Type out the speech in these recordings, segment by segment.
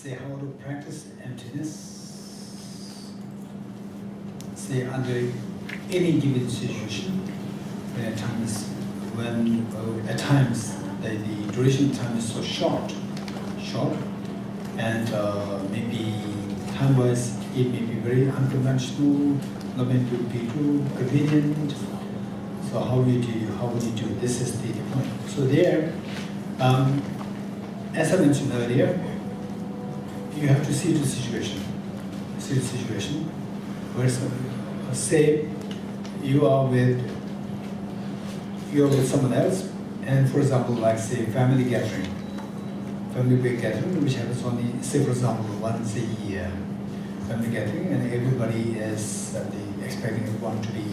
say how to practice emptiness, say under any given situation, when at times the duration of time is so short, and maybe time-wise it may be very unconventional, not may be too convenient. So how would you do? This is the point. So there, as I mentioned earlier, you have to see the situation. Where say you are with someone else, and for example, like say family gathering, which happens only, say for example, once a year, family gathering, and everybody is expecting everyone to be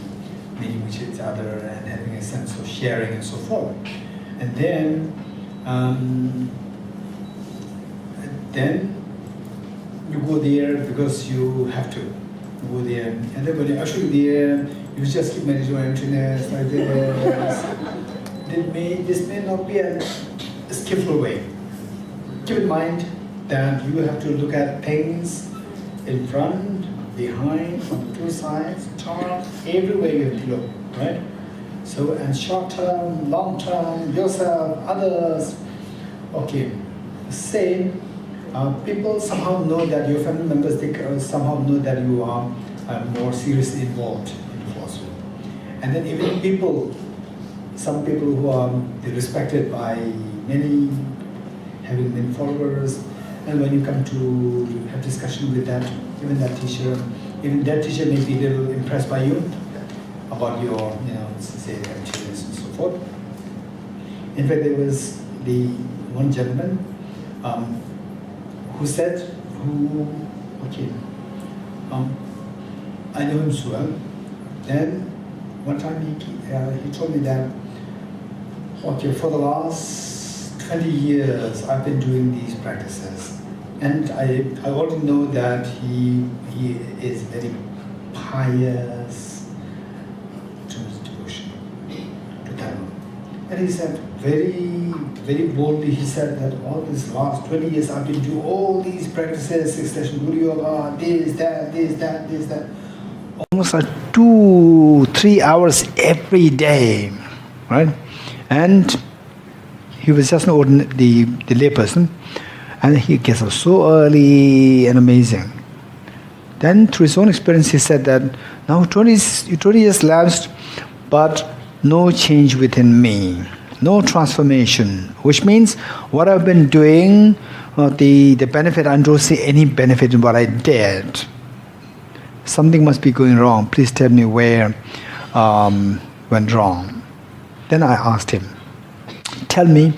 meeting with each other and having a sense of sharing and so forth. And then you go there because you have to go there, and then when you're actually there, you just keep meditating on emptiness like this. This may not be a skillful way. Keep in mind that you have to look at things in front, behind, on the two sides, top, everywhere you have to look, right? So, and short term, long term, yourself, others. Okay, same. People somehow know that your family members, they somehow know that you are more seriously involved in the philosophy. And then even people, some people who are respected by many, having many followers, and when you come to have discussion with that, even that teacher may be a little impressed by you about your, say, emptiness and so forth. In fact, there was the one gentleman who said, I know him so well. Then one time he told me that, for the last 20 years I've been doing these practices, and I already know that he is very pious, to his devotion to Dharma. And he said very, very boldly, he said that all these last 20 years I've been doing all these practices, six-session Guru Yoga, this, that. Almost like 2-3 hours every day, right? And he was just the lay person, and he gets up so early and amazing. Then through his own experience he said that now 20 years lapsed, but no change within me, no transformation, which means what I've been doing, the benefit, I don't see any benefit in what I did. Something must be going wrong. Please tell me where went wrong. Then I asked him, tell me,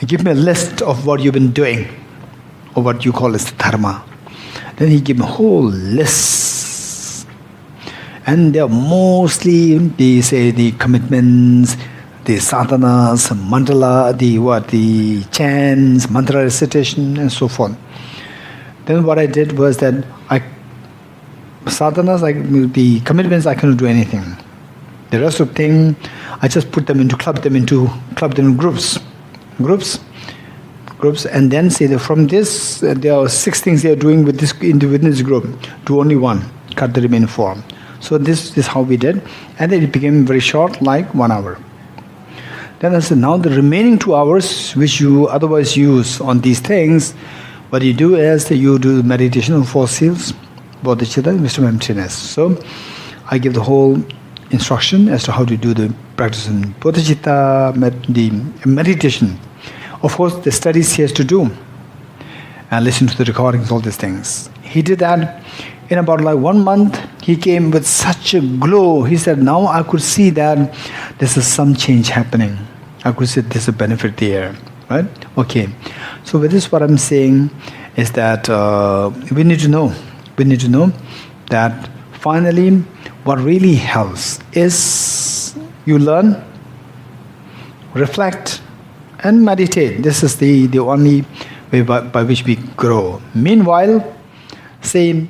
give me a list of what you've been doing, or what you call as dharma. Then he gave me a whole list. And they're mostly, the commitments, the sadhanas, mandala, the chants, mantra recitation, and so forth. Then what I did was that sadhanas, the commitments, I cannot do anything. The rest of things, I just club them in groups, and then say that from this, there are 6 things they are doing within this group. Do only 1, cut the remaining 4. So this is how we did, and then it became very short, like 1 hour. Then I said, now the remaining 2 hours, which you otherwise use on these things, what you do is that you do meditation on 4 seals, Bodhicitta, wisdom, emptiness. So I give the whole instruction as to how to do the practice in Bodhicitta, the meditation. Of course, the studies he has to do, and listen to the recordings, all these things. He did that in about 1 month. He came with such a glow. He said, now I could see that this is some change happening. I could see there's a benefit there, right? Okay. So with this, what I'm saying is that we need to know that finally what really helps is you learn, reflect, and meditate. This is the only way by which we grow. Meanwhile, say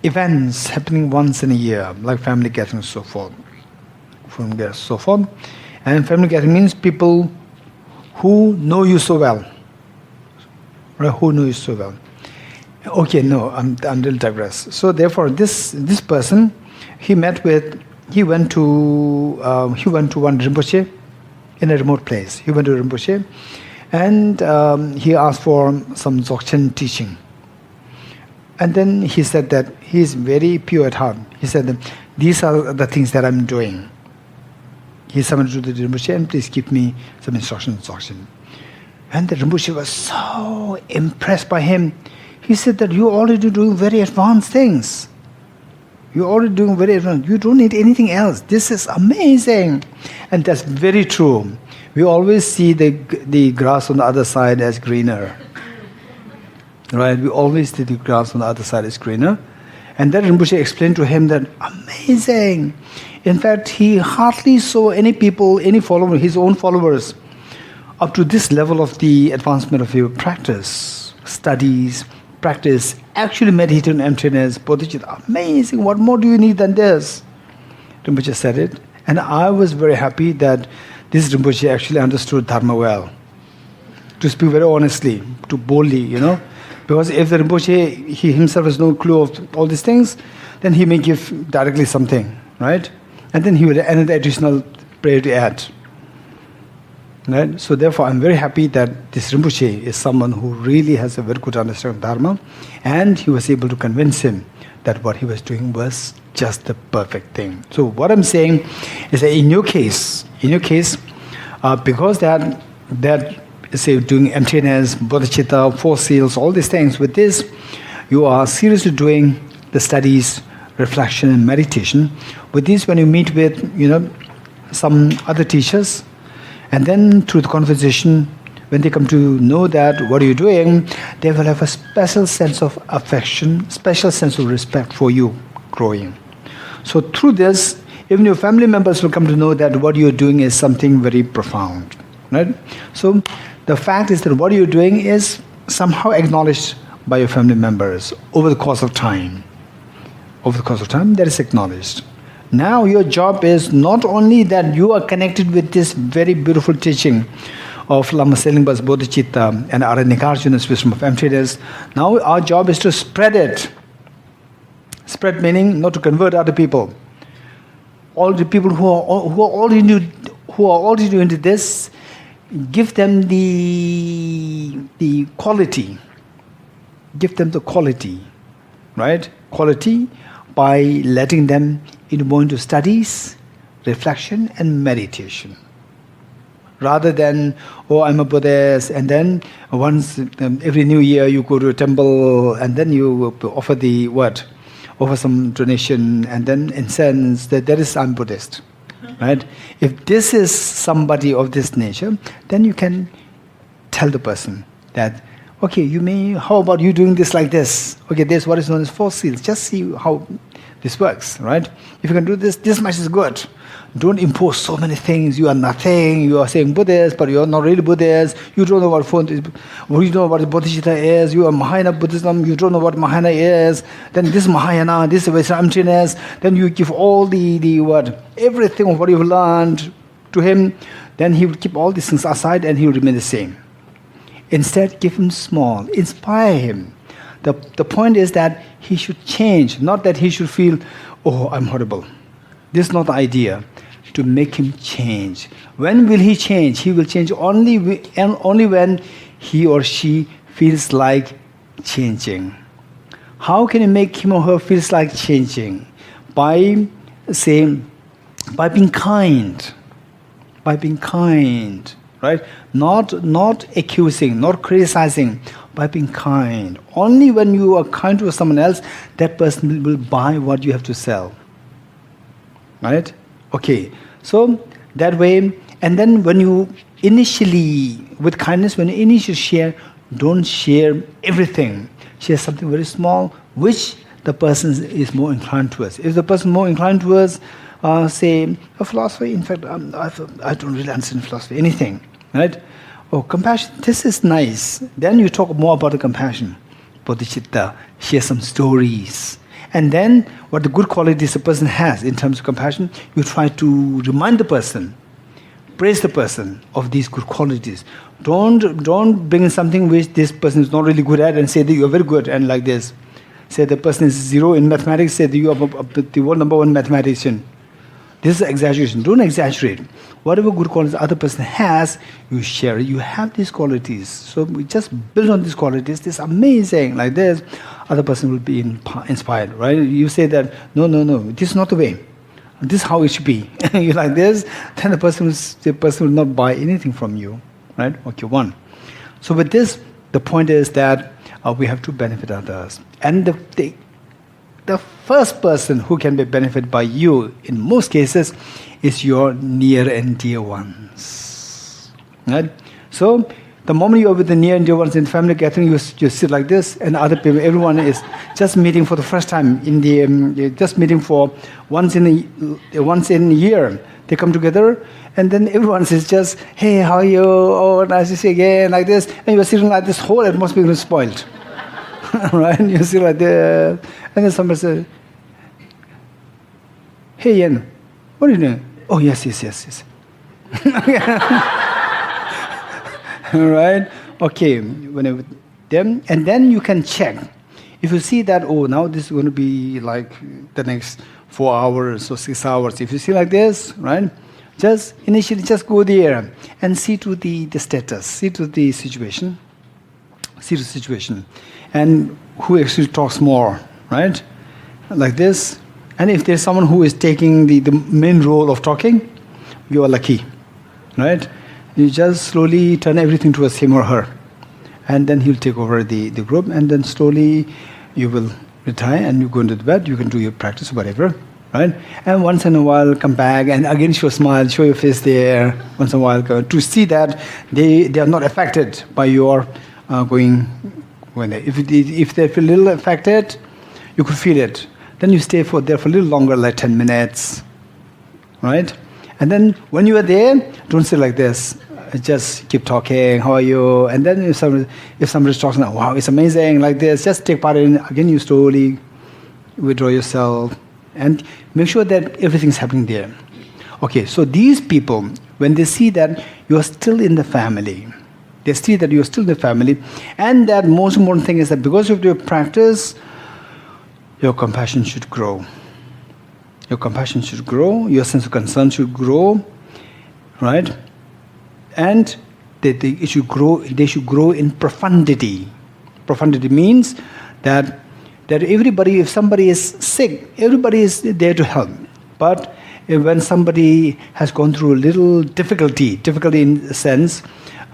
events happening once in a year, like family gathering, so forth. And family gathering means people who know you so well, right? Who knew you so well? Okay, no, I'm a little digress. So therefore, this person, he went to one Rinpoche in a remote place. He went to Rinpoche, and he asked for some Dzogchen teaching. And then he said that he is very pure at heart. He said that these are the things that I'm doing. He summoned to the Rinpoche, and please give me some instructions on Dzogchen. And the Rinpoche was so impressed by him. He said that you're already doing very advanced things. You're already doing very advanced. You don't need anything else. This is amazing. And that's very true. We always see the grass on the other side as greener. Right? We always see the grass on the other side as greener. And then Rinpoche explained to him that, amazing. In fact, he hardly saw any people, any follower, his own followers, up to this level of the advancement of your practice, studies, practice, actually meditate on emptiness, bodhicitta. Amazing, what more do you need than this? Rinpoche said it, and I was very happy that this Rinpoche actually understood Dharma well. To speak very honestly, to boldly, because if the Rinpoche, he himself has no clue of all these things, then he may give directly something, right? And then he will add another additional prayer to add. Right? So therefore, I'm very happy that this Rinpoche is someone who really has a very good understanding of Dharma, and he was able to convince him that what he was doing was just the perfect thing. So what I'm saying is that in your case, because that say doing emptiness, bodhicitta, four seals, all these things, with this, you are seriously doing the studies, reflection, and meditation. With this, when you meet with some other teachers, and then through the conversation, when they come to know that what you're doing, they will have a special sense of affection, special sense of respect for you growing. So through this, even your family members will come to know that what you're doing is something very profound. Right? So the fact is that what you're doing is somehow acknowledged by your family members over the course of time. Over the course of time, that is acknowledged. Now your job is not only that you are connected with this very beautiful teaching of Lama Selingpa's Bodhicitta and Aranyakarshuna's wisdom of emptiness. Now our job is to spread it. Spread meaning not to convert other people. All the people who are already doing this, give them the quality. Give them the quality, right? Quality by letting them more into studies, reflection, and meditation. Rather than, I'm a Buddhist, and then once every new year you go to a temple, and then you offer offer some donation, and then incense, that is, I'm Buddhist. Right? If this is somebody of this nature, then you can tell the person that, okay, how about you doing this like this? Okay, there's what is known as four seals. Just see how this works, right? If you can do this much is good. Don't impose so many things. You are nothing. You are saying Buddhist, but you are not really Buddhist. You don't know what Bodhicitta is. You are Mahayana Buddhism. You don't know what Mahayana is. Then this Mahayana, this is emptiness. Then you give all everything of what you've learned to him. Then he will keep all these things aside and he will remain the same. Instead, give him small. Inspire him. The point is that he should change, not that he should feel, I'm horrible. This is not the idea. To make him change. When will he change? He will change only when he or she feels like changing. How can you make him or her feels like changing? By being kind. By being kind, right? Not accusing, not criticizing. By being kind. Only when you are kind to someone else, that person will buy what you have to sell. Right? Okay. So that way, and then when you initially, with kindness, when you initially share, don't share everything. Share something very small, which the person is more inclined towards. If the person is more inclined towards, say, a philosophy, in fact, I don't really understand philosophy, anything. Right? Compassion, this is nice. Then you talk more about the compassion. Bodhicitta, share some stories. And then, what the good qualities a person has in terms of compassion, you try to remind the person, praise the person of these good qualities. Don't bring in something which this person is not really good at and say that you are very good and like this. Say the person is 0 in mathematics, say that you are the world number 1 mathematician. This is exaggeration. Don't exaggerate. Whatever good qualities the other person has, you share it. You have these qualities. So we just build on these qualities. This is amazing. Like this, other person will be inspired, right? You say that, no, this is not the way. This is how it should be. You like this, then the person will not buy anything from you, right? Okay, 1. So with this, the point is that we have to benefit others. And the first person who can be benefited by you, in most cases, is your near and dear ones. Right? So, the moment you are with the near and dear ones in family gathering, you sit like this, and other people, everyone is just meeting for the first time just meeting for once in a year. They come together, and then everyone says just, hey, how are you? Oh, nice to see you again, like this, and you're sitting like this, whole atmosphere is spoiled. Right? You see like this, and then somebody says, hey, Yen, what are you doing? Oh, yes. Right? Okay, whenever them, and then you can check. If you see that, oh, now this is going to be like the next 4 hours or 6 hours. If you see like this, right? Just initially just go there and see to the status, see to the situation. And who actually talks more, right? Like this. And if there's someone who is taking the main role of talking, you are lucky, right? You just slowly turn everything towards him or her. And then he'll take over the group, and then slowly you will retire and you go into the bed, you can do your practice, whatever, right? And once in a while come back and again show a smile, show your face there, once in a while, to see that they are not affected by your going there. If they feel a little affected, you could feel it. Then you stay there for a little longer, like 10 minutes, right? And then when you are there, don't sit like this. Just keep talking, how are you? And then if somebody's talking, wow, it's amazing, like this, just take part in it. Again, you slowly withdraw yourself and make sure that everything's happening there. Okay, so these people, when they see that you are still in the family, they see that you are still in the family, and that most important thing is that because of your practice, your compassion should grow. Your compassion should grow, your sense of concern should grow, right? And they should grow in profundity. Profundity means that everybody, if somebody is sick, everybody is there to help. But when somebody has gone through a little difficulty in a sense,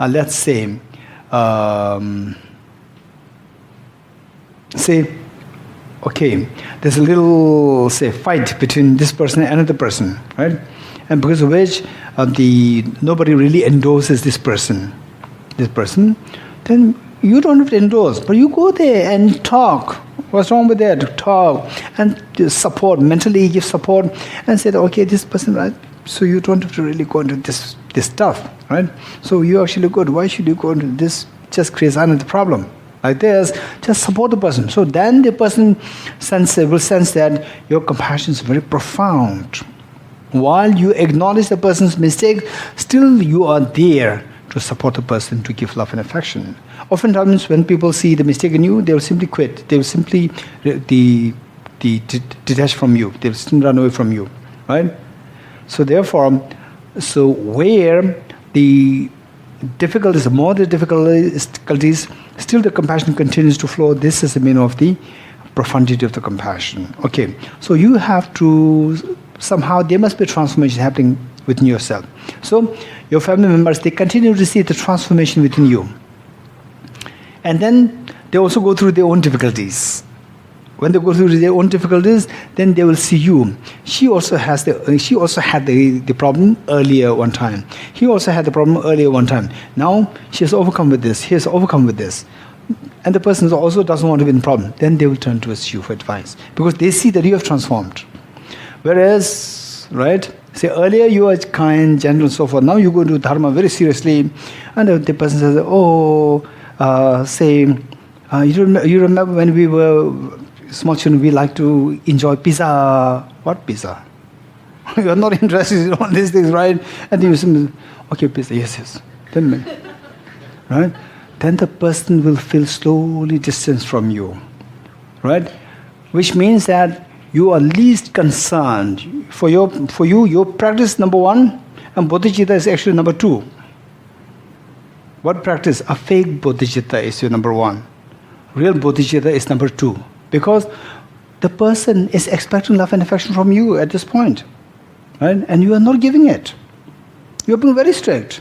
let's say, okay, there's a little, fight between this person and another person, right? And because of which nobody really endorses this person, then you don't have to endorse, but you go there and talk. What's wrong with that? Talk and support, mentally give support, and say, okay, this person, right? So you don't have to really go into this stuff, right? So you're actually good. Why should you go into this? Just creates another problem. Like this, just support the person. So then the person will sense that your compassion is very profound. While you acknowledge the person's mistake, still you are there to support the person, to give love and affection. Oftentimes when people see the mistake in you, they will simply quit. They will simply detach from you. They will simply run away from you, right? So therefore, where the difficulties, more the difficulties, still the compassion continues to flow. This is the meaning of the profundity of the compassion. Okay, so you have to, somehow there must be transformation happening within yourself. So your family members, they continue to see the transformation within you. And then they also go through their own difficulties. When they go through their own difficulties, then they will see you. She also had the problem earlier one time. He also had the problem earlier one time. Now she has overcome with this. He has overcome with this. And the person also doesn't want to be in the problem. Then they will turn towards you for advice, because they see that you have transformed. Whereas, right, say earlier you were kind, gentle, and so forth. Now you go to dharma very seriously, and the person says, you remember when we were small children, we like to enjoy pizza. What pizza? You are not interested in all these things, right? And you say, Okay, please, yes. Then, right? Then the person will feel slowly distance from you, right? Which means that you are least concerned. For you, your practice number 1, and bodhicitta is actually number 2. What practice? A fake bodhicitta is your number 1. Real bodhicitta is number 2. Because the person is expecting love and affection from you at this point, right? And you are not giving it. You are being very strict.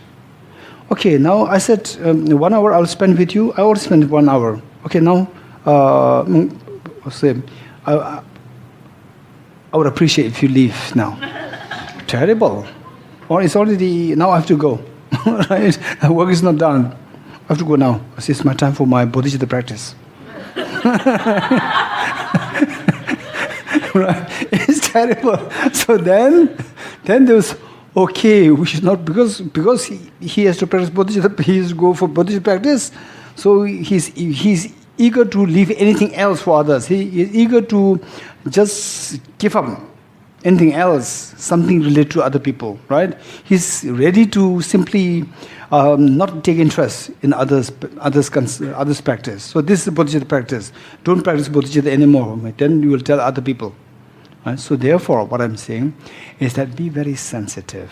Okay, now I said 1 hour I'll spend with you. I will spend 1 hour. Okay, now say I would appreciate if you leave now. Terrible. Or it's already now I have to go. Right? The work is not done. I have to go now. It's my time for my bodhicitta practice. Right? It's terrible. So then there's okay, we should not, because he has to practice bodhicitta, he has to go for bodhicitta practice, so he's eager to leave anything else for others. He is eager to just give up anything else, something related to other people, right? He's ready to simply not take interest in others' practice. So this is bodhicitta practice. Don't practice bodhicitta anymore. Then you will tell other people. Right? So therefore, what I'm saying is that be very sensitive.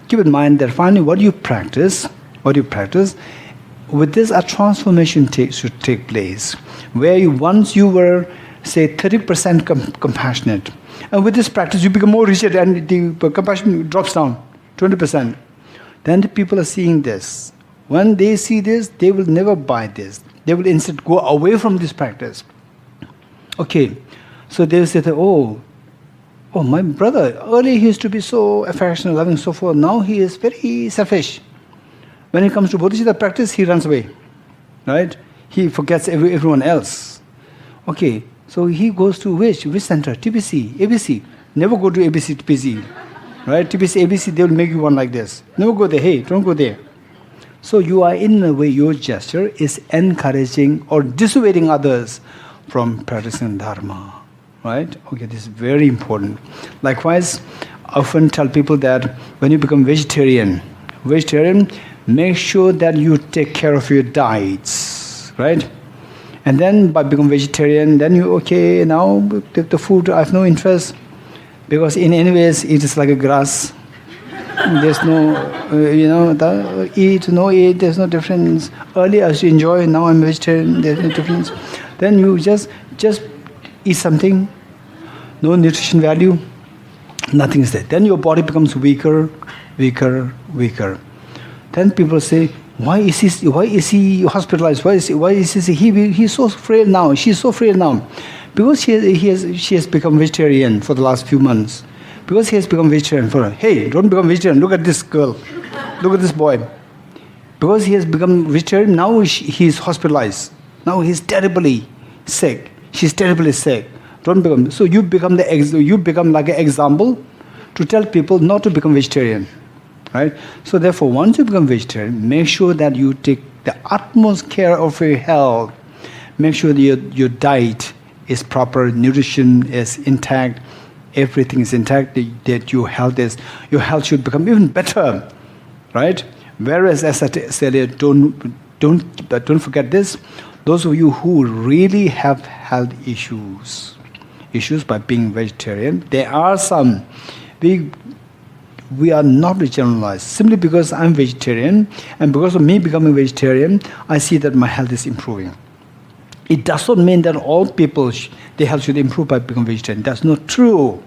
Keep in mind that finally what you practice, with this a transformation should take place. Where once you were, say, 30% compassionate, and with this practice you become more rigid and the compassion drops down, 20%. Then the people are seeing this. When they see this, they will never buy this. They will instead go away from this practice. Okay, so they will say that, oh, my brother, earlier he used to be so affectionate, loving, so forth. Now he is very selfish. When it comes to bodhicitta practice, he runs away, right? He forgets everyone else. Okay, so he goes to which center? TPC, ABC. Never go to ABC, TPC, right? TPC, ABC, they will make you one like this. Never go there. Hey, don't go there. So you are, in a way, your gesture is encouraging or dissuading others from practicing dharma. Right? Okay, this is very important. Likewise, I often tell people that when you become vegetarian, make sure that you take care of your diets, right? And then by becoming vegetarian, then you, okay, now the food, I have no interest, because in any ways it is like a grass. There's no, eat, no eat, there's no difference. Earlier I used to enjoy, now I'm vegetarian, there's no difference. Then you just eat something, no nutrition value, nothing is there. Then your body becomes weaker. Then people say, why is he hospitalized? He's so frail now, she's so frail now? Because she has become vegetarian for the last few months. Because he has become vegetarian, hey, don't become vegetarian, look at this girl, look at this boy. Because he has become vegetarian, now he is hospitalized. Now he's terribly sick. She's terribly sick. Don't become. So you become like an example to tell people not to become vegetarian, right? So therefore, once you become vegetarian, make sure that you take the utmost care of your health. Make sure that your diet is proper, nutrition is intact, everything is intact. That your health should become even better, right? Whereas, as I said earlier, don't forget this. Those of you who really have health issues by being vegetarian, there are some. We are not generalized. Simply because I'm vegetarian, and because of me becoming vegetarian, I see that my health is improving. It does not mean that all people, their health should improve by becoming vegetarian. That's not true.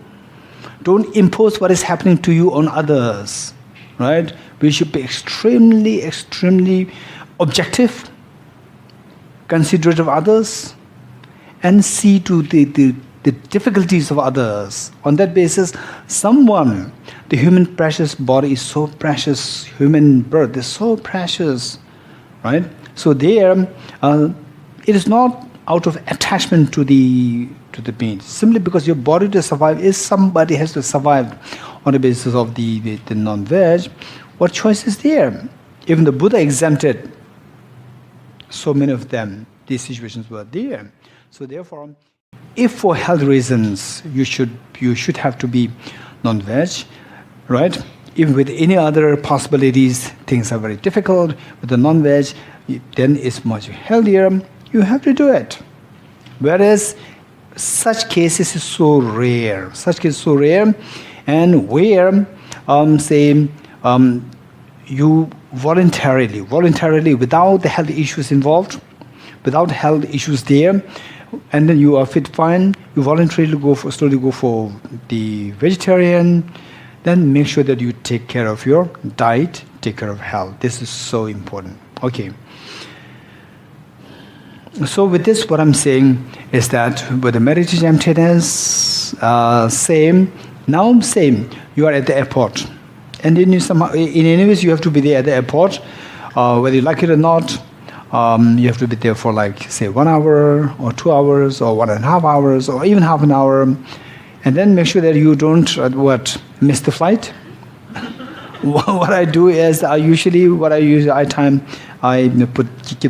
Don't impose what is happening to you on others, right? We should be extremely, extremely objective, considerate of others, and see to the difficulties of others. On that basis, the human precious body is so precious, human birth is so precious, right? So there, it is not out of attachment to the meat. Simply because your body to survive is somebody has to survive on the basis of the non-veg. What choice is there? Even the Buddha exempted so many of them. These situations were there. So therefore, if for health reasons you should have to be non-veg, right? Even with any other possibilities, things are very difficult. With the non-veg, then it's much healthier. You have to do it. Whereas such cases is so rare. And where, you voluntarily, without the health issues involved, without health issues there, and then you are fit, fine, you voluntarily slowly go for the vegetarian, then make sure that you take care of your diet, take care of health. This is so important. Okay. So with this, what I'm saying is that with the meditation emptiness, same. You are at the airport, and then in any ways you have to be there at the airport, whether you like it or not. You have to be there for like say 1 hour or 2 hours or 1.5 hours or even half an hour, and then make sure that you don't miss the flight. What I do is I keep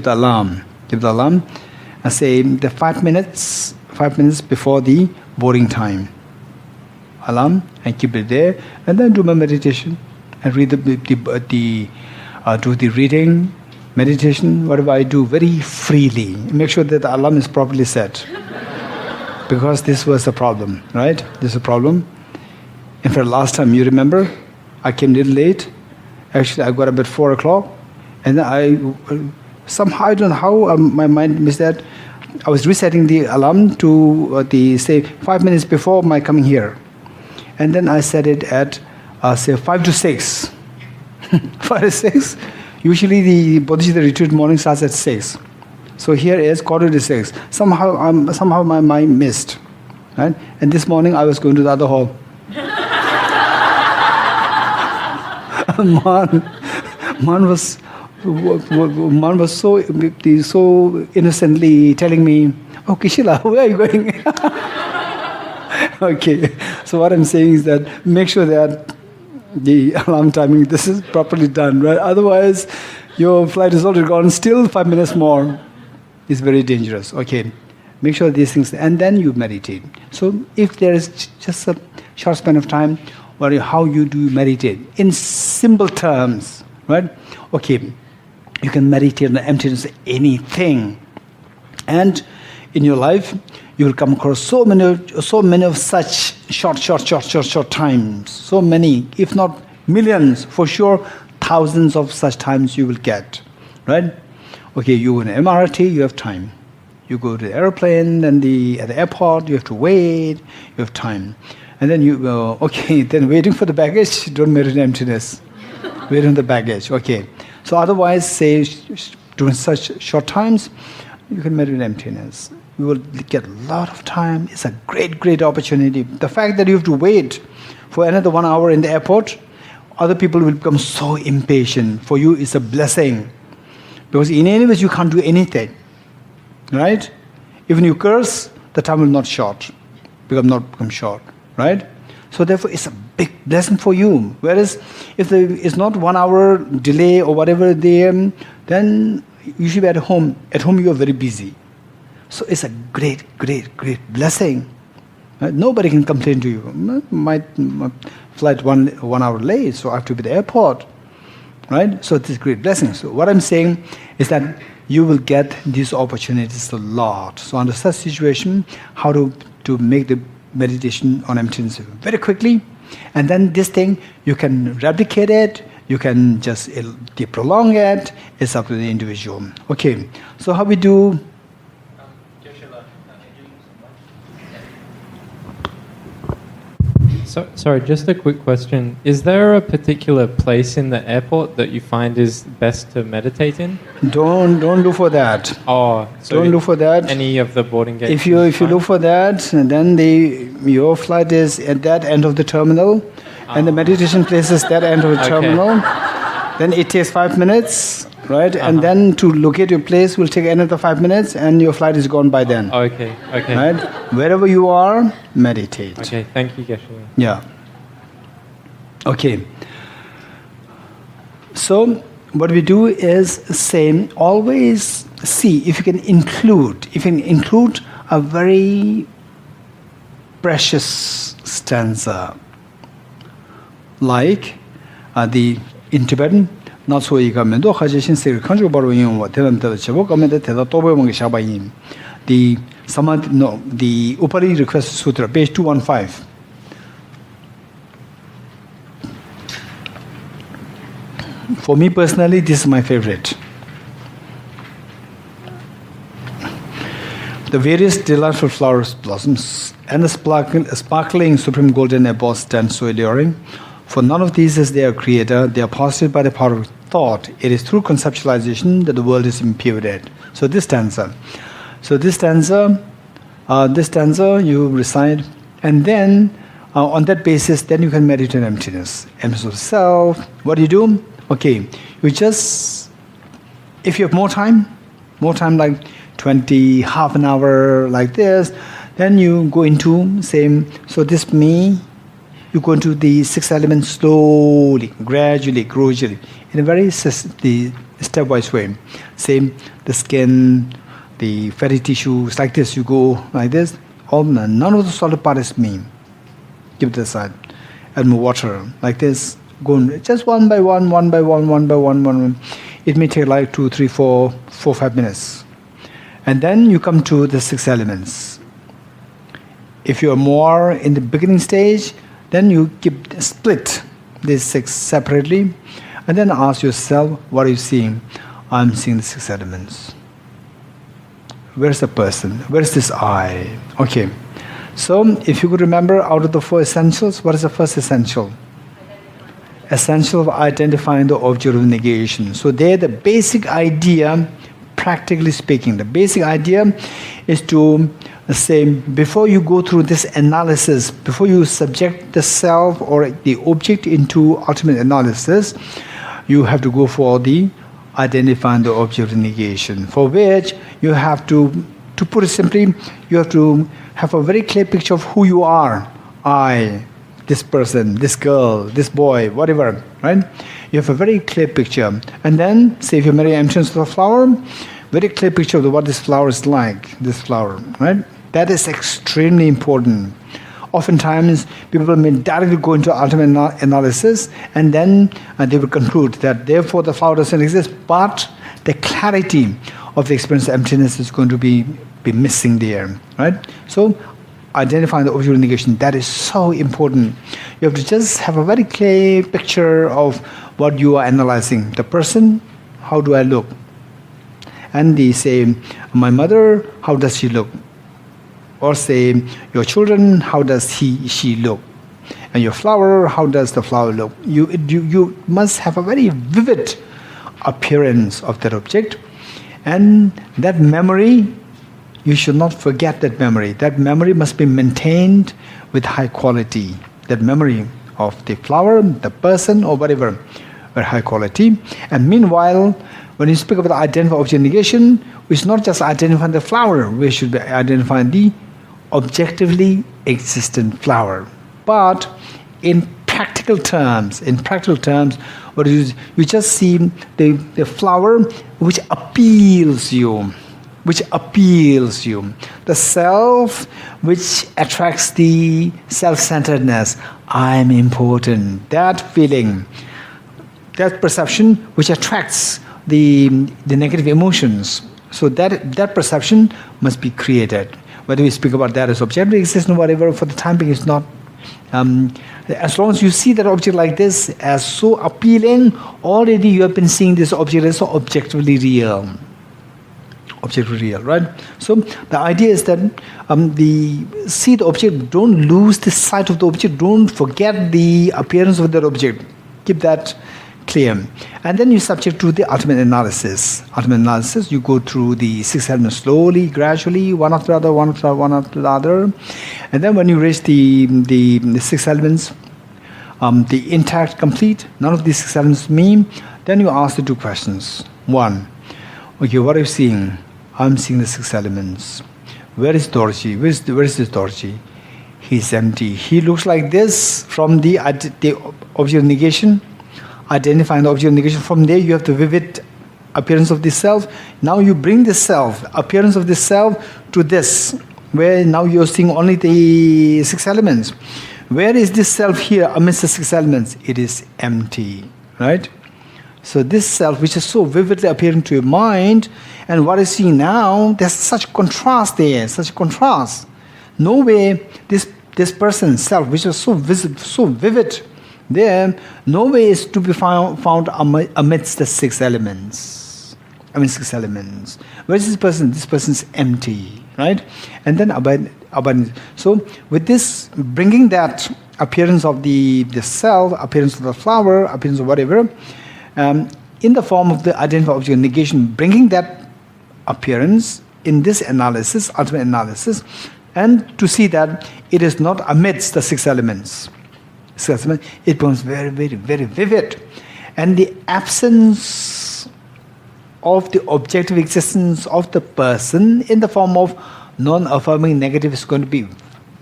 the alarm. I say the 5 minutes before the boarding time. Alarm, and keep it there, and then do my meditation and read do the reading, meditation, whatever I do very freely. Make sure that the alarm is properly set. Because this was the problem, right? This is a problem. In fact, last time, you remember, I came a little late. Actually, I got up at 4 o'clock, and then somehow, I don't know how my mind missed that. I was resetting the alarm to say 5 minutes before my coming here. And then I set it at, say, 5 to 6. 5 to 6. Usually the Bodhicitta retreat morning starts at 6. So here is 5:45. Somehow my mind missed. Right? And this morning I was going to the other hall. Man was so innocently telling me, "Oh, Geshe-la, where are you going?" Okay, so what I'm saying is that make sure that the alarm timing, this is properly done, right? Otherwise, your flight is already gone, still 5 minutes more. It's very dangerous. Okay, make sure these things, and then you meditate. So if there is just a short span of time, how you do meditate? In simple terms, right? Okay, you can meditate on the emptiness of anything. And in your life, you will come across so many of such short times. So many, if not millions, for sure, thousands of such times you will get, right? Okay, you in MRT, you have time. You go to the airplane, and at the airport, you have to wait, you have time. And then you go, then waiting for the baggage, don't meditate on emptiness. Wait on the baggage, okay. So otherwise, say, during such short times, you can meditate on emptiness. You will get a lot of time. It's a great opportunity. The fact that you have to wait for another 1 hour in the airport, other people will become so impatient. For you, it's a blessing. Because in any way, you can't do anything. Right? Even you curse, the time will not become short. Right? So therefore, it's a big blessing for you. Whereas, if it's not 1 hour delay or whatever there, then you should be at home. At home, you are very busy. So it's a great blessing. Right? Nobody can complain to you. My flight 1 hour late, so I have to be at the airport. Right? So it's a great blessing. So what I'm saying is that you will get these opportunities a lot. So under such situation, how to make the meditation on emptiness very quickly, and then this thing, you can replicate it, you can just prolong it, it's up to the individual. Okay, so how we do? Sorry, just a quick question. Is there a particular place in the airport that you find is best to meditate in? Don't look for that. Oh, so don't look for that. Any of the boarding gates? If you look for that, then your flight is at that end of the terminal, and the meditation place is that end of the terminal. Then it takes 5 minutes, right? And then to locate your place will take another 5 minutes, and your flight is gone by then. Okay. Right? Wherever you are, meditate. Okay, thank you, Geshe-la. Yeah. Okay. So what we do is always see if you can include a very precious stanza, like in Tibetan, not so egamendo, Hajishin Sir Kanju Baruin, whatever the Chabok, the Tobo Shabaim. The Samad, no, the Upari Request Sutra, page 215. For me personally, this is my favorite. The various delightful flowers, blossoms, and the sparkling supreme golden apples stand so alluring. For none of these is their creator. They are posited by the power of thought. It is through conceptualization that the world is imputed. So this stanza you recite, and then on that basis, then you can meditate on emptiness. Emptiness of self. What do? Okay, you just, if you have more time like 20, half an hour like this, then you go into same, so this me, you go into the 6 elements slowly, gradually, in a very stepwise way. Same, the skin, the fatty tissues, like this, you go like this. None of the solid part is me. Keep it aside. Add more water, like this. Go just one by one. It may take like 2, 3, 4, 5 minutes. And then you come to the 6 elements. If you are more in the beginning stage, then you split these 6 separately, and then ask yourself, what are you seeing? I'm seeing the 6 elements. Where's the person? Where's this I? Okay. So if you could remember, out of the 4 essentials, what is the first essential? Essential of identifying the object of negation. So there, the basic idea, practically speaking, the basic idea is to say, before you go through this analysis, before you subject the self or the object into ultimate analysis, you have to go for the identifying the object of negation, for which you have to put it simply, you have to have a very clear picture of who you are. I, this person, this girl, this boy, whatever, right? You have a very clear picture. And then, say if you're very entrance to the flower, very clear picture of what this flower is like, this flower, right? That is extremely important. Oftentimes, people may directly go into ultimate analysis, and then they will conclude that therefore the flower doesn't exist, but the clarity of the experience of emptiness is going to be missing there, right? So, identifying the object of negation, that is so important. You have to just have a very clear picture of what you are analyzing. The person, how do I look? And they say, my mother, how does she look? Or say, your children, how does she look? And your flower, how does the flower look? You must have a very vivid appearance of that object. And that memory, you should not forget that memory. That memory must be maintained with high quality. That memory of the flower, the person, or whatever, very high quality. And meanwhile, when you speak about identifying object negation, it's not just identifying the flower. We should be identifying the objectively existent flower. But in practical terms, what it is, you just see the flower which appeals you. The self which attracts the self-centeredness. I'm important. That feeling, that perception which attracts the negative emotions. So that perception must be created. Whether we speak about that as objectively existent or whatever, for the time being it's not. As long as you see that object like this as so appealing, already you have been seeing this object as so objectively real. Right? So the idea is that see the object, don't lose the sight of the object, don't forget the appearance of that object. Keep that clear. And then you subject to the ultimate analysis. You go through the 6 elements slowly, gradually, one after the other, one after the other. And then when you reach the 6 elements, the intact, complete, none of these 6 elements mean, then you ask the 2 questions. 1, okay, what are you seeing? I'm seeing the 6 elements. Where is Dorji? Where is this Dorji? He's empty. He looks like this from the object of negation. Identifying the object of negation. From there you have the vivid appearance of the self. Now you bring the self, appearance of the self, to this, where now you're seeing only the 6 elements. Where is this self here amidst the 6 elements? It is empty, right? So this self, which is so vividly appearing to your mind, and what I see now, there's such contrast there, such contrast. No way this person's self, which is so visible, so vivid there, no way is to be found amidst the 6 elements. I mean 6 elements. Where is this person? This person is empty, right? And then abundance. So with this, bringing that appearance of the self, appearance of the flower, appearance of whatever, in the form of the identified object negation, bringing that appearance in this analysis, ultimate analysis, and to see that it is not amidst the 6 elements. It becomes very, very, very vivid. And the absence of the objective existence of the person in the form of non-affirming negative is going to be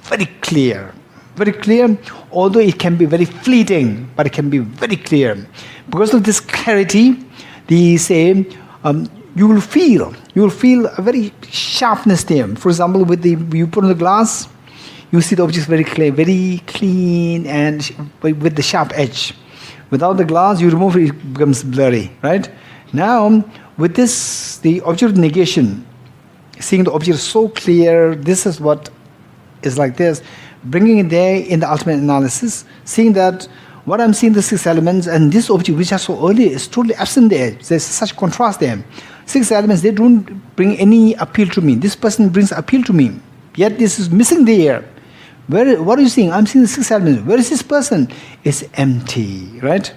very clear. Very clear, although it can be very fleeting, but it can be very clear. Because of this clarity, you will feel a very sharpness there. For example, you put on the glass, you see the object very clean and with the sharp edge. Without the glass, you remove it, it becomes blurry, right? Now, with this, the object of negation, seeing the object so clear, this is what is like this, bringing it there in the ultimate analysis, seeing that what I'm seeing, the 6 elements, and this object which are so early is totally absent there. There's such contrast there. 6 elements, they don't bring any appeal to me. This person brings appeal to me. Yet this is missing there. What are you seeing? I'm seeing the 6 elements. Where is this person? It's empty, right?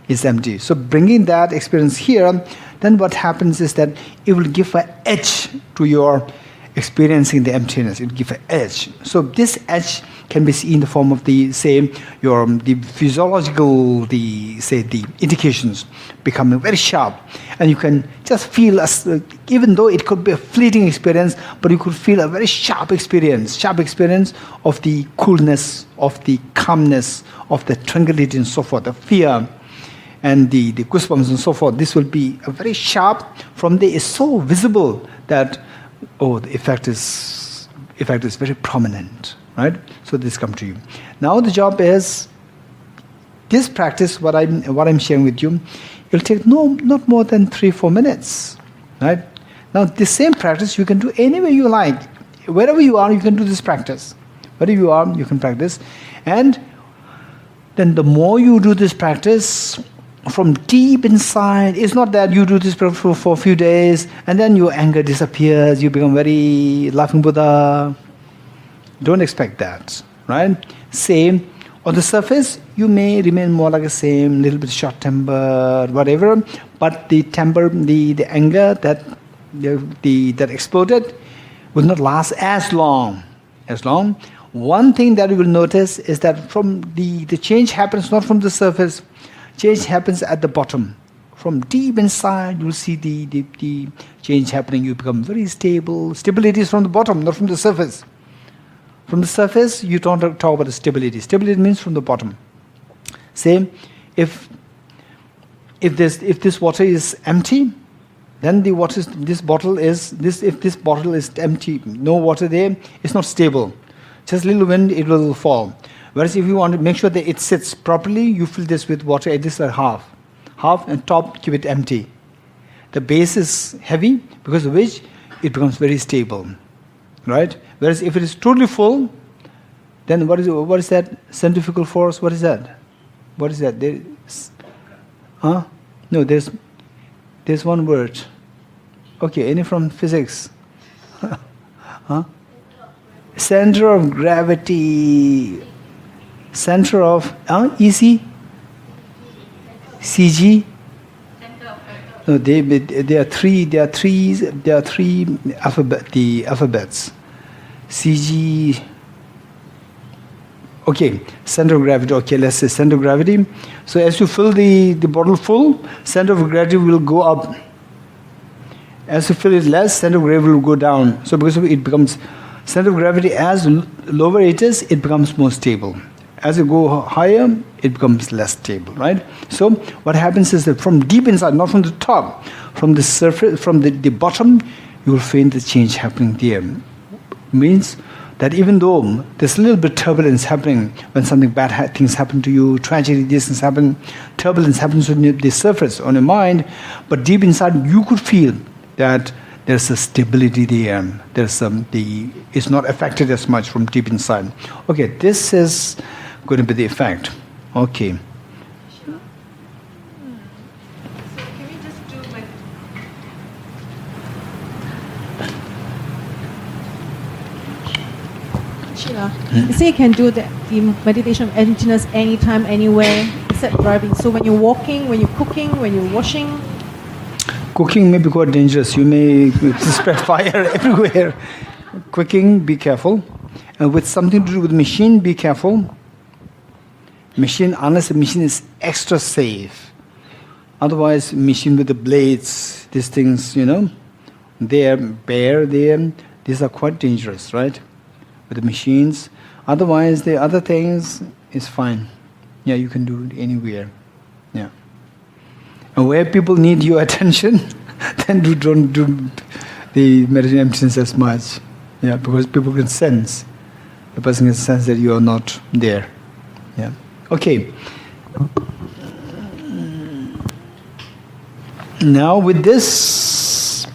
It's empty. So bringing that experience here, then what happens is that it will give an edge to your experiencing the emptiness. It will give an edge. So this edge can be seen in the form of the physiological, the indications becoming very sharp, and you can just feel, even though it could be a fleeting experience, but you could feel a very sharp experience of the coolness, of the calmness, of the tranquility and so forth, the fear, and the goosebumps and so forth. This will be a very sharp. From there, is so visible that the effect is very prominent. Right? So this come to you. Now the job is this practice. What I'm sharing with you, it'll take not more than 3-4 minutes. Right? Now this same practice you can do anywhere you like, wherever you are. You can do this practice. Wherever you are, you can practice, and then the more you do this practice from deep inside, it's not that you do this practice for a few days and then your anger disappears. You become very laughing Buddha. Don't expect that, right? Same, on the surface, you may remain more like the same, little bit short-tempered, whatever, but the temper, the anger that exploded will not last as long. One thing that you will notice is that from the change happens not from the surface, change happens at the bottom. From deep inside, you'll see the change happening. You become very stable. Stability is from the bottom, not from the surface. From the surface, you don't talk about the stability. Stability means from the bottom. Same, if this water is empty, then this bottle is empty, no water there, it's not stable. Just a little wind, it will fall. Whereas if you want to make sure that it sits properly, you fill this with water at this half, and top keep it empty. The base is heavy, because of which it becomes very stable. Right? Whereas if it is totally full, then what is that? Centrifugal force? What is that? What is that? No, there's one word. Okay, any from physics? Center of gravity. Center of EC? CG? No, there are three alphabets. CG. Okay, center of gravity. Okay, let's say center of gravity. So as you fill the bottle full, center of gravity will go up. As you fill it less, center of gravity will go down. So because of it becomes center of gravity, as lower it is, it becomes more stable. As you go higher, it becomes less stable, right? So what happens is that from deep inside, not from the top, from the surface, from the bottom, you will find the change happening there. Means that even though there's a little bit turbulence happening when something bad things happen to you, tragedy, these things happen, turbulence happens on the surface, on your mind, but deep inside you could feel that there's a stability there. It's not affected as much from deep inside. Okay, this is going to be the effect. Okay. So can we just do like Sheila, you say you can do the meditation of emptiness anytime, anywhere, except driving. So when you're walking, when you're cooking, when you're washing. Cooking may be quite dangerous. You may spread fire everywhere. Cooking, be careful. And with something to do with machine, be careful. Machine, unless the machine is extra safe. Otherwise, machine with the blades, these things, they're bare, these are quite dangerous, right? With the machines. Otherwise, the other things is fine. Yeah, you can do it anywhere. Yeah. And where people need your attention, then don't do the meditation emptiness as much. Yeah, because people can sense. The person can sense that you are not there. Yeah. Okay. Now with this,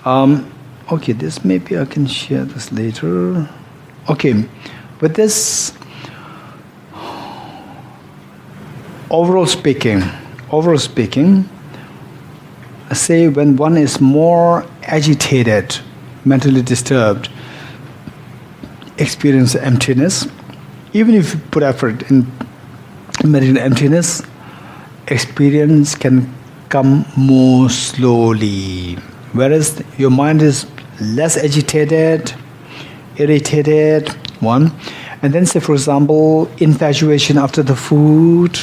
okay, this maybe I can share this later. Okay, with this, overall speaking, say when one is more agitated, mentally disturbed, experience emptiness. Even if you put effort in meditating emptiness, experience can come more slowly. Whereas your mind is less agitated, irritated, one. And then say, for example, infatuation after the food.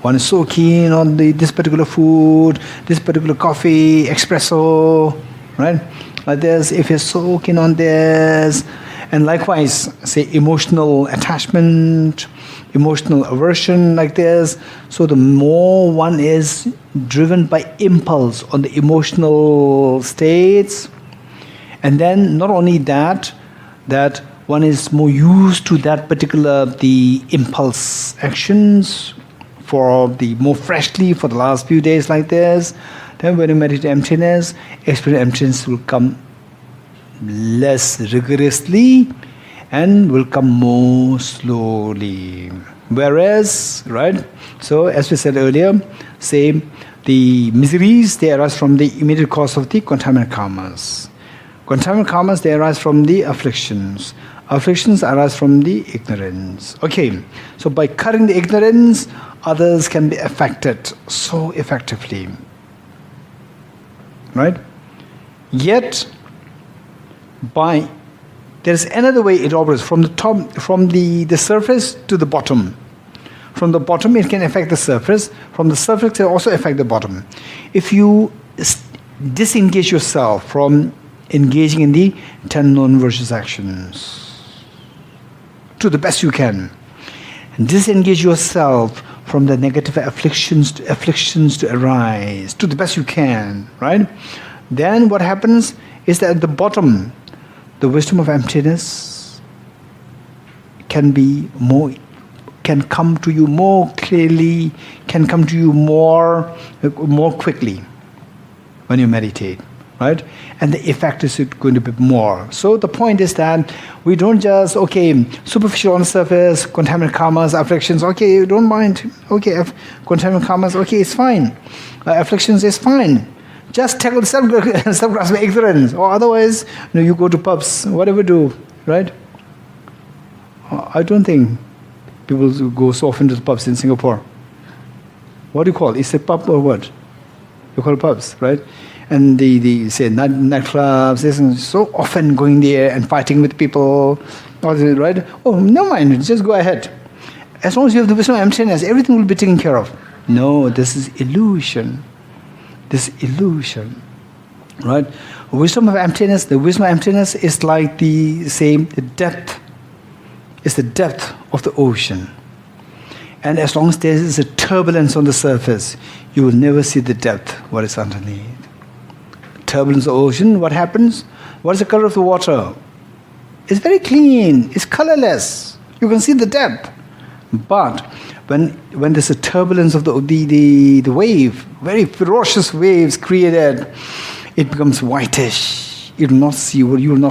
One is so keen on this particular food, this particular coffee, espresso, right? Like this, if you're so keen on this. And likewise, say emotional attachment, emotional aversion like this. So the more one is driven by impulse on the emotional states, and then not only that one is more used to that particular, the impulse actions for the more freshly for the last few days like this, then when you meditate emptiness, experience emptiness will come less rigorously and will come more slowly. Whereas, right, so as we said earlier, say the miseries, they arise from the immediate cause of the contaminant karmas. Contaminant karmas, they arise from the afflictions. Afflictions arise from the ignorance. Okay, so by cutting the ignorance, others can be affected so effectively. Right? Yet, there's another way it operates, from the top, from the surface to the bottom. From the bottom it can affect the surface, from the surface it can also affect the bottom. If you disengage yourself from engaging in the 10 non-virtuous actions to the best you can, and disengage yourself from the negative afflictions to arise to the best you can, right? Then what happens is that at the bottom, the wisdom of emptiness can come to you more clearly, can come to you more quickly when you meditate, right? And the effect is going to be more. So the point is that we don't just, superficial on the surface, contaminant karmas, afflictions, you don't mind. Contaminant karmas, it's fine. Afflictions is fine. Just tackle self-grasping ignorance, or otherwise, you go to pubs, whatever do, right? I don't think people go so often to the pubs in Singapore. What do you call it? Is it pub or what? You call it pubs, right? And the say nightclubs, they're so often going there and fighting with people, right? Oh, never mind, just go ahead. As long as you have the wisdom of emptiness, everything will be taken care of. No, this is illusion. This illusion, right? Wisdom of emptiness. The wisdom of emptiness is like the depth. It's the depth of the ocean. And as long as there is a turbulence on the surface, you will never see the depth, what is underneath. Turbulence of the ocean, what happens? What is the color of the water? It's very clean. It's colorless. You can see the depth. But when there's a turbulence of the wave, very ferocious waves created, it becomes whitish. You will not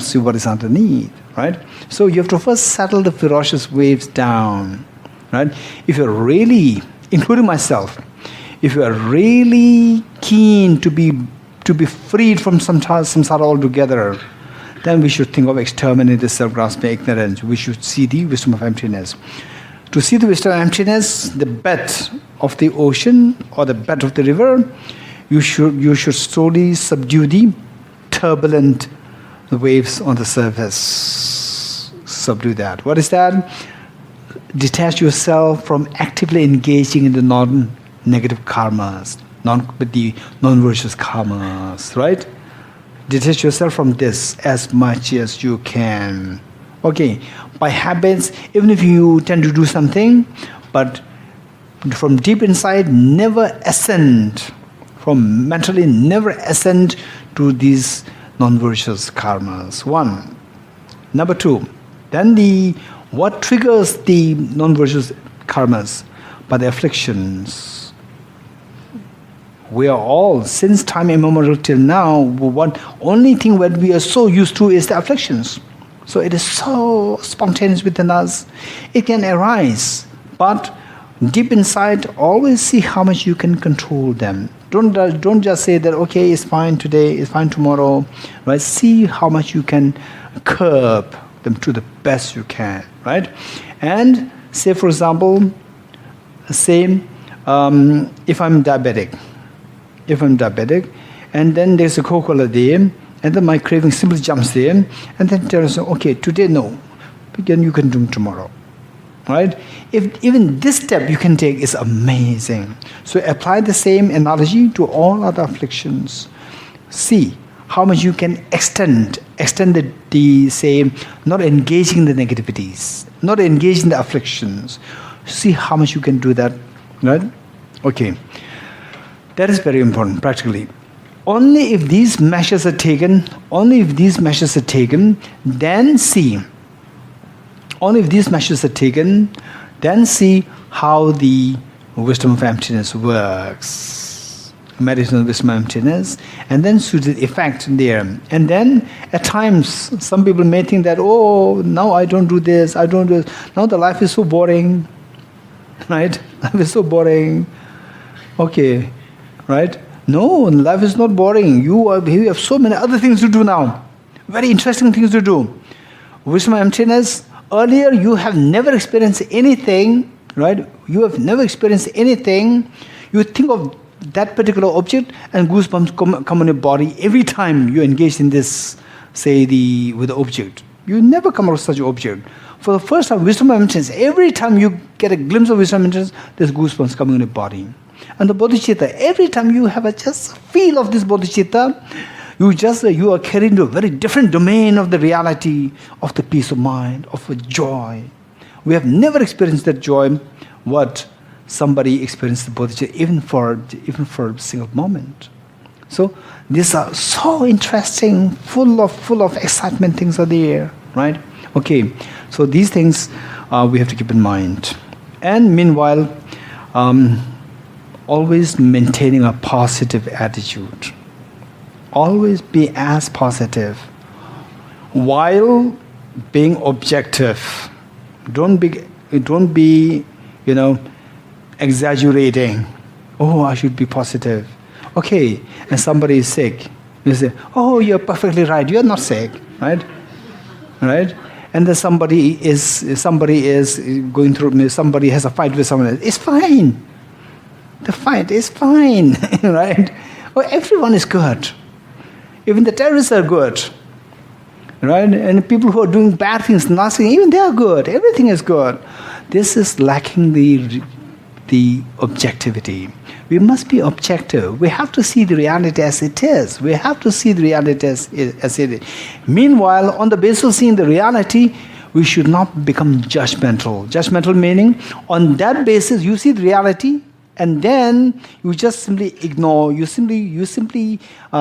see what is underneath, right? So you have to first settle the ferocious waves down, right? If you're really, including myself, if you are really keen to be freed from samsara altogether, then we should think of exterminating the self-grasping ignorance. We should see the wisdom of emptiness. To see the wisdom of emptiness, the bed of the ocean or the bed of the river, you should slowly subdue the turbulent waves on the surface. Subdue that. What is that? Detach yourself from actively engaging in the non-negative karmas, the non-virtuous karmas, right? Detach yourself from this as much as you can. Okay, by habits, even if you tend to do something, but from deep inside, never ascend, from mentally never ascend to these non-virtuous karmas. One. Number two, then what triggers the non-virtuous karmas? By the afflictions. We are all, since time immemorial till now, only thing that we are so used to is the afflictions. So it is so spontaneous within us. It can arise, but deep inside, always see how much you can control them. Don't just say that, okay, it's fine today, it's fine tomorrow. Right? See how much you can curb them to the best you can. Right? And say, for example, if I'm diabetic, and then there's a Coca-Cola there, and then my craving simply jumps there, and then tells me, okay, today no, again you can do tomorrow, right? If even this step you can take is amazing. So apply the same analogy to all other afflictions. See how much you can extend the same, not engaging the negativities, not engaging the afflictions. See how much you can do that, right? Okay. That is very important, practically. Only if these measures are taken, then see. Only if these measures are taken, then see how the wisdom of emptiness works. Meditation on wisdom of emptiness, and then see the effect there. And then, at times, some people may think that, oh, now I don't do this, I don't do this. Now the life is so boring, right? Life is so boring. Okay. Right? No, life is not boring. You have so many other things to do now. Very interesting things to do. Wisdom of emptiness, earlier you have never experienced anything, right? You have never experienced anything. You think of that particular object and goosebumps come on your body every time you engage in this, with the object. You never come across such an object. For the first time, wisdom of emptiness, every time you get a glimpse of wisdom of emptiness, there's goosebumps coming on your body. And the bodhicitta, every time you have just a feel of this bodhicitta, you are carried into a very different domain of the reality of the peace of mind, of a joy. We have never experienced that joy, what somebody experienced the bodhicitta, even for a single moment. So these are so interesting, full of excitement things are there, right? Okay, so these things we have to keep in mind. And meanwhile, always maintaining a positive attitude. Always be as positive while being objective. Don't be, exaggerating. Oh, I should be positive. Okay, and somebody is sick. You say, oh, you're perfectly right. You're not sick, right? Right? And then somebody is going through. Somebody has a fight with someone else. It's fine. The fight is fine, right? Oh, everyone is good. Even the terrorists are good, right? And people who are doing bad things, nothing, even they are good. Everything is good. This is lacking the objectivity. We must be objective. We have to see the reality as it is. We have to see the reality as it is. Meanwhile, on the basis of seeing the reality, we should not become judgmental. Judgmental meaning, on that basis, you see the reality, and then you just simply ignore, you simply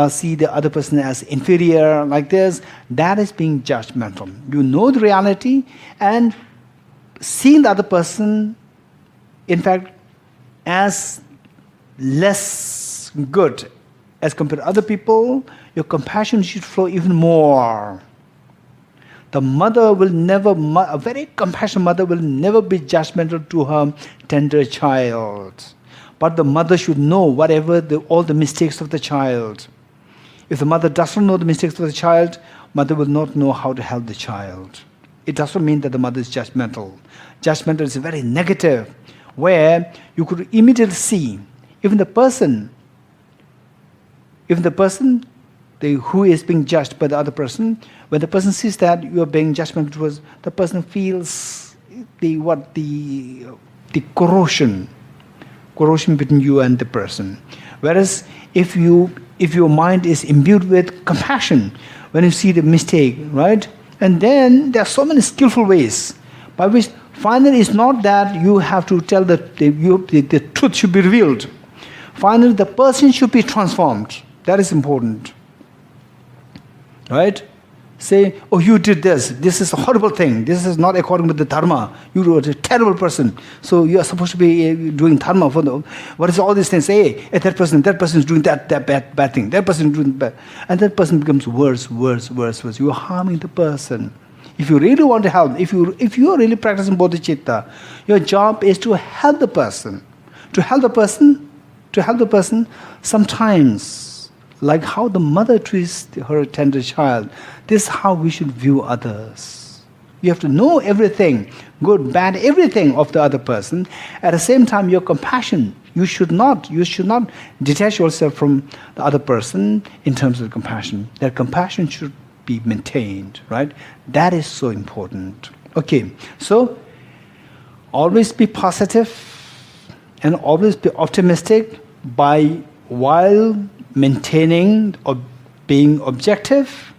see the other person as inferior, like this, that is being judgmental. You know the reality, and seeing the other person, in fact, as less good as compared to other people, your compassion should flow even more. The mother will never, a very compassionate mother will never be judgmental to her tender child. But the mother should know whatever all the mistakes of the child. If the mother doesn't know the mistakes of the child, mother will not know how to help the child. It doesn't mean that the mother is judgmental. Judgmental is very negative, where you could immediately see, even the person who is being judged by the other person, when the person sees that you are being judgmental towards, the person feels the corrosion between you and the person. Whereas if your mind is imbued with compassion, when you see the mistake, right? And then there are so many skillful ways by which finally it's not that you have to tell the truth should be revealed. Finally, the person should be transformed. That is important. Right? Say, oh, you did this. This is a horrible thing. This is not according with the dharma. You are a terrible person. So you are supposed to be doing dharma for the. What is all these things? Hey, that person is doing that bad thing. That person is doing bad, and that person becomes worse. You are harming the person. If you really want to help, if you are really practicing bodhicitta, your job is to help the person. To help the person. Sometimes, like how the mother treats her tender child, this is how we should view others. You have to know everything, good, bad, everything of the other person. At the same time, your compassion, you should not detach yourself from the other person in terms of compassion. That compassion should be maintained, right? That is so important. Okay, so always be positive and always be optimistic while maintaining or being objective,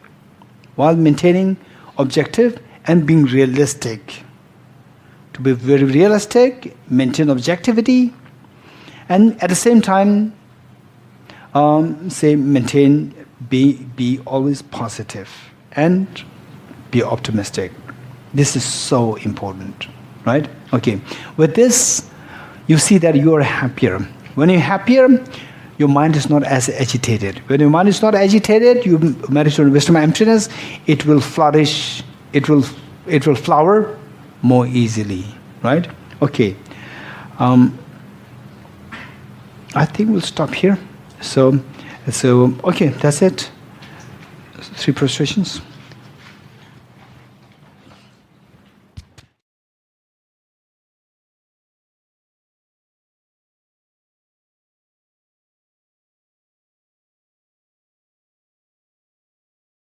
and being realistic. To be very realistic, maintain objectivity, and at the same time, be always positive and be optimistic. This is so important, right? Okay. With this, you see that you are happier. When you're happier, your mind is not as agitated. When your mind is not agitated, you meditate on wisdom and emptiness, it will flourish, it will flower more easily, right? Okay. I think we'll stop here. So okay, that's it. 3 prostrations.